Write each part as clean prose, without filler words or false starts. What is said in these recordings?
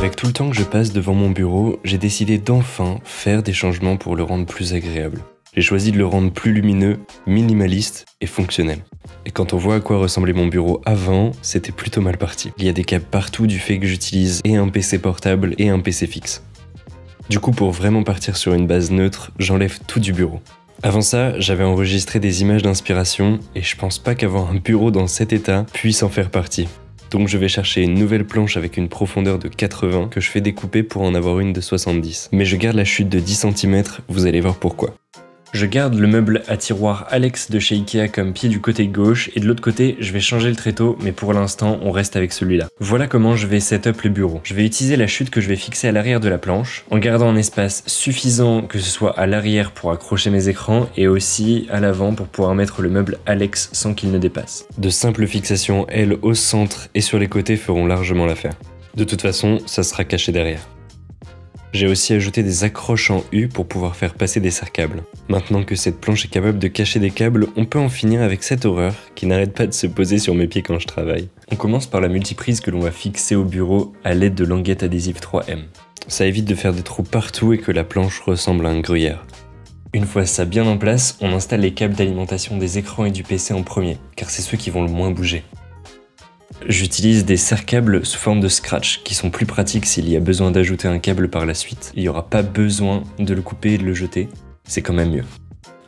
Avec tout le temps que je passe devant mon bureau, j'ai décidé d'enfin faire des changements pour le rendre plus agréable. J'ai choisi de le rendre plus lumineux, minimaliste et fonctionnel. Et quand on voit à quoi ressemblait mon bureau avant, c'était plutôt mal parti. Il y a des câbles partout du fait que j'utilise et un PC portable et un PC fixe. Du coup, pour vraiment partir sur une base neutre, j'enlève tout du bureau. Avant ça, j'avais enregistré des images d'inspiration et je pense pas qu'avoir un bureau dans cet état puisse en faire partie. Donc je vais chercher une nouvelle planche avec une profondeur de 80 que je fais découper pour en avoir une de 70. Mais je garde la chute de 10 cm, vous allez voir pourquoi. Je garde le meuble à tiroir Alex de chez Ikea comme pied du côté gauche et de l'autre côté, je vais changer le tréteau, mais pour l'instant, on reste avec celui-là. Voilà comment je vais setup le bureau. Je vais utiliser la chute que je vais fixer à l'arrière de la planche, en gardant un espace suffisant que ce soit à l'arrière pour accrocher mes écrans et aussi à l'avant pour pouvoir mettre le meuble Alex sans qu'il ne dépasse. De simples fixations L au centre et sur les côtés feront largement l'affaire. De toute façon, ça sera caché derrière. J'ai aussi ajouté des accroches en U pour pouvoir faire passer des serre-câbles. Maintenant que cette planche est capable de cacher des câbles, on peut en finir avec cette horreur qui n'arrête pas de se poser sur mes pieds quand je travaille. On commence par la multiprise que l'on va fixer au bureau à l'aide de languettes adhésives 3M. Ça évite de faire des trous partout et que la planche ressemble à un gruyère. Une fois ça bien en place, on installe les câbles d'alimentation des écrans et du PC en premier, car c'est ceux qui vont le moins bouger. J'utilise des serre-câbles sous forme de scratch qui sont plus pratiques s'il y a besoin d'ajouter un câble par la suite. Il n'y aura pas besoin de le couper et de le jeter, c'est quand même mieux.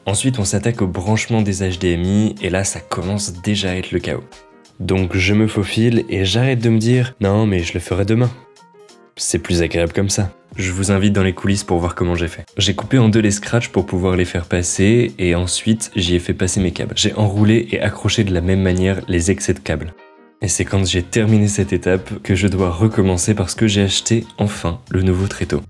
Ensuite on s'attaque au branchement des HDMI et là ça commence déjà à être le chaos. Donc je me faufile et j'arrête de me dire « Non mais je le ferai demain ». C'est plus agréable comme ça. Je vous invite dans les coulisses pour voir comment j'ai fait. J'ai coupé en deux les scratchs pour pouvoir les faire passer et ensuite j'y ai fait passer mes câbles. J'ai enroulé et accroché de la même manière les excès de câbles. Et c'est quand j'ai terminé cette étape que je dois recommencer parce que j'ai acheté enfin le nouveau tréteau.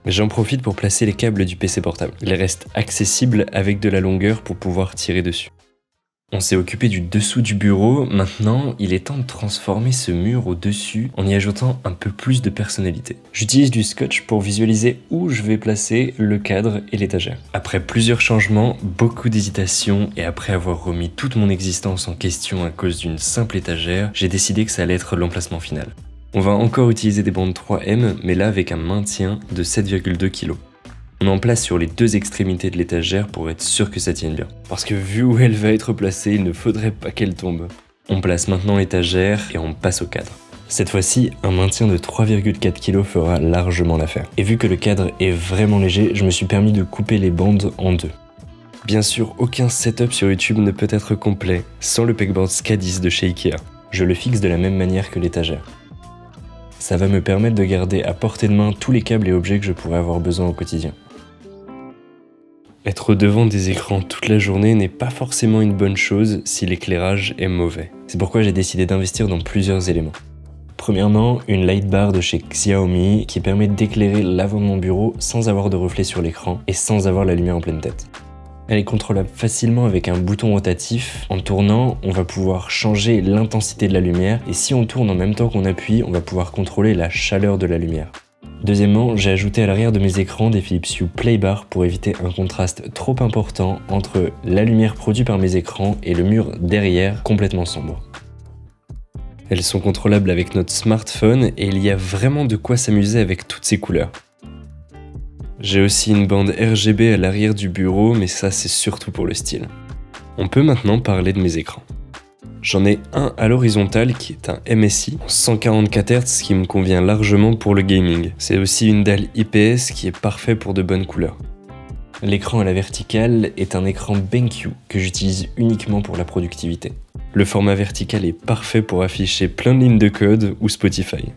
J'en profite pour placer les câbles du PC portable. Ils restent accessibles avec de la longueur pour pouvoir tirer dessus. On s'est occupé du dessous du bureau, maintenant il est temps de transformer ce mur au-dessus en y ajoutant un peu plus de personnalité. J'utilise du scotch pour visualiser où je vais placer le cadre et l'étagère. Après plusieurs changements, beaucoup d'hésitation et après avoir remis toute mon existence en question à cause d'une simple étagère, j'ai décidé que ça allait être l'emplacement final. On va encore utiliser des bandes 3M, mais là avec un maintien de 7,2 kg. On en place sur les deux extrémités de l'étagère pour être sûr que ça tienne bien. Parce que vu où elle va être placée, il ne faudrait pas qu'elle tombe. On place maintenant l'étagère et on passe au cadre. Cette fois-ci, un maintien de 3,4 kg fera largement l'affaire. Et vu que le cadre est vraiment léger, je me suis permis de couper les bandes en deux. Bien sûr, aucun setup sur YouTube ne peut être complet sans le pegboard Skadis de chez Ikea. Je le fixe de la même manière que l'étagère. Ça va me permettre de garder à portée de main tous les câbles et objets que je pourrais avoir besoin au quotidien. Être devant des écrans toute la journée n'est pas forcément une bonne chose si l'éclairage est mauvais. C'est pourquoi j'ai décidé d'investir dans plusieurs éléments. Premièrement, une light bar de chez Xiaomi qui permet d'éclairer l'avant de mon bureau sans avoir de reflet sur l'écran et sans avoir la lumière en pleine tête. Elle est contrôlable facilement avec un bouton rotatif. En tournant, on va pouvoir changer l'intensité de la lumière et si on tourne en même temps qu'on appuie, on va pouvoir contrôler la chaleur de la lumière. Deuxièmement, j'ai ajouté à l'arrière de mes écrans des Philips Hue Playbar pour éviter un contraste trop important entre la lumière produite par mes écrans et le mur derrière complètement sombre. Elles sont contrôlables avec notre smartphone et il y a vraiment de quoi s'amuser avec toutes ces couleurs. J'ai aussi une bande RGB à l'arrière du bureau, mais ça c'est surtout pour le style. On peut maintenant parler de mes écrans. J'en ai un à l'horizontale qui est un MSI en 144 Hz qui me convient largement pour le gaming. C'est aussi une dalle IPS qui est parfait pour de bonnes couleurs. L'écran à la verticale est un écran BenQ que j'utilise uniquement pour la productivité. Le format vertical est parfait pour afficher plein de lignes de code ou Spotify.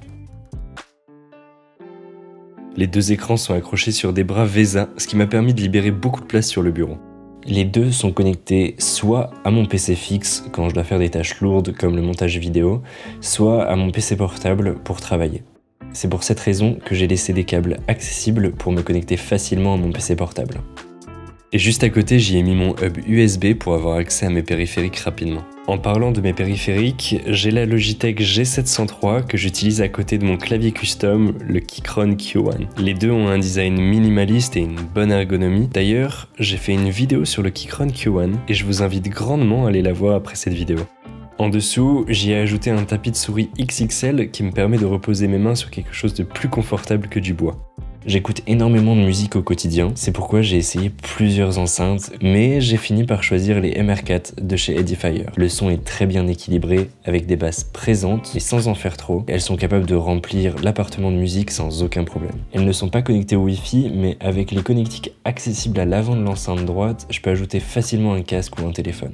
Les deux écrans sont accrochés sur des bras VESA, ce qui m'a permis de libérer beaucoup de place sur le bureau. Les deux sont connectés soit à mon PC fixe quand je dois faire des tâches lourdes comme le montage vidéo, soit à mon PC portable pour travailler. C'est pour cette raison que j'ai laissé des câbles accessibles pour me connecter facilement à mon PC portable. Et juste à côté, j'y ai mis mon hub USB pour avoir accès à mes périphériques rapidement. En parlant de mes périphériques, j'ai la Logitech G703 que j'utilise à côté de mon clavier custom, le Keychron Q1. Les deux ont un design minimaliste et une bonne ergonomie. D'ailleurs, j'ai fait une vidéo sur le Keychron Q1 et je vous invite grandement à aller la voir après cette vidéo. En dessous, j'y ai ajouté un tapis de souris XXL qui me permet de reposer mes mains sur quelque chose de plus confortable que du bois. J'écoute énormément de musique au quotidien, c'est pourquoi j'ai essayé plusieurs enceintes, mais j'ai fini par choisir les MR4 de chez Edifier. Le son est très bien équilibré, avec des basses présentes, mais sans en faire trop. Elles sont capables de remplir l'appartement de musique sans aucun problème. Elles ne sont pas connectées au Wi-Fi, mais avec les connectiques accessibles à l'avant de l'enceinte droite, je peux ajouter facilement un casque ou un téléphone.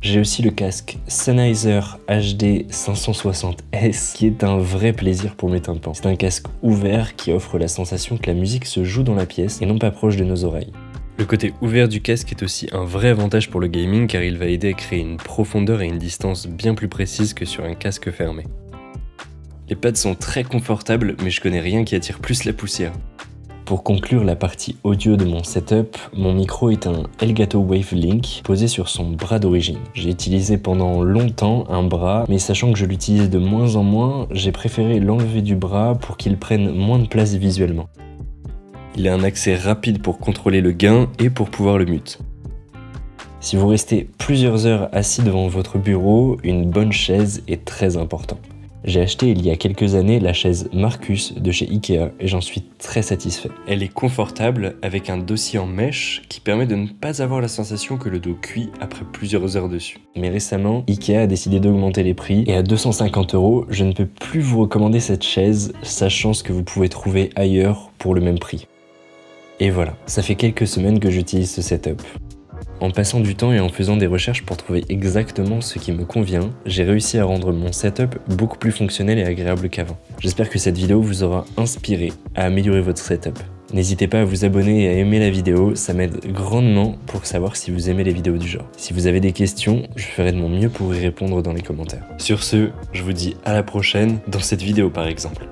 J'ai aussi le casque Sennheiser HD 560S qui est un vrai plaisir pour mes tympans. C'est un casque ouvert qui offre la sensation que la musique se joue dans la pièce et non pas proche de nos oreilles. Le côté ouvert du casque est aussi un vrai avantage pour le gaming car il va aider à créer une profondeur et une distance bien plus précises que sur un casque fermé. Les pads sont très confortables mais je connais rien qui attire plus la poussière. Pour conclure la partie audio de mon setup, mon micro est un Elgato Wave Link posé sur son bras d'origine. J'ai utilisé pendant longtemps un bras, mais sachant que je l'utilise de moins en moins, j'ai préféré l'enlever du bras pour qu'il prenne moins de place visuellement. Il a un accès rapide pour contrôler le gain et pour pouvoir le mute. Si vous restez plusieurs heures assis devant votre bureau, une bonne chaise est très importante. J'ai acheté il y a quelques années la chaise Marcus de chez Ikea et j'en suis très satisfait. Elle est confortable avec un dossier en mèche qui permet de ne pas avoir la sensation que le dos cuit après plusieurs heures dessus. Mais récemment, Ikea a décidé d'augmenter les prix et à 250 €, je ne peux plus vous recommander cette chaise, sachant ce que vous pouvez trouver ailleurs pour le même prix. Et voilà, ça fait quelques semaines que j'utilise ce setup. En passant du temps et en faisant des recherches pour trouver exactement ce qui me convient, j'ai réussi à rendre mon setup beaucoup plus fonctionnel et agréable qu'avant. J'espère que cette vidéo vous aura inspiré à améliorer votre setup. N'hésitez pas à vous abonner et à aimer la vidéo, ça m'aide grandement pour savoir si vous aimez les vidéos du genre. Si vous avez des questions, je ferai de mon mieux pour y répondre dans les commentaires. Sur ce, je vous dis à la prochaine, dans cette vidéo par exemple.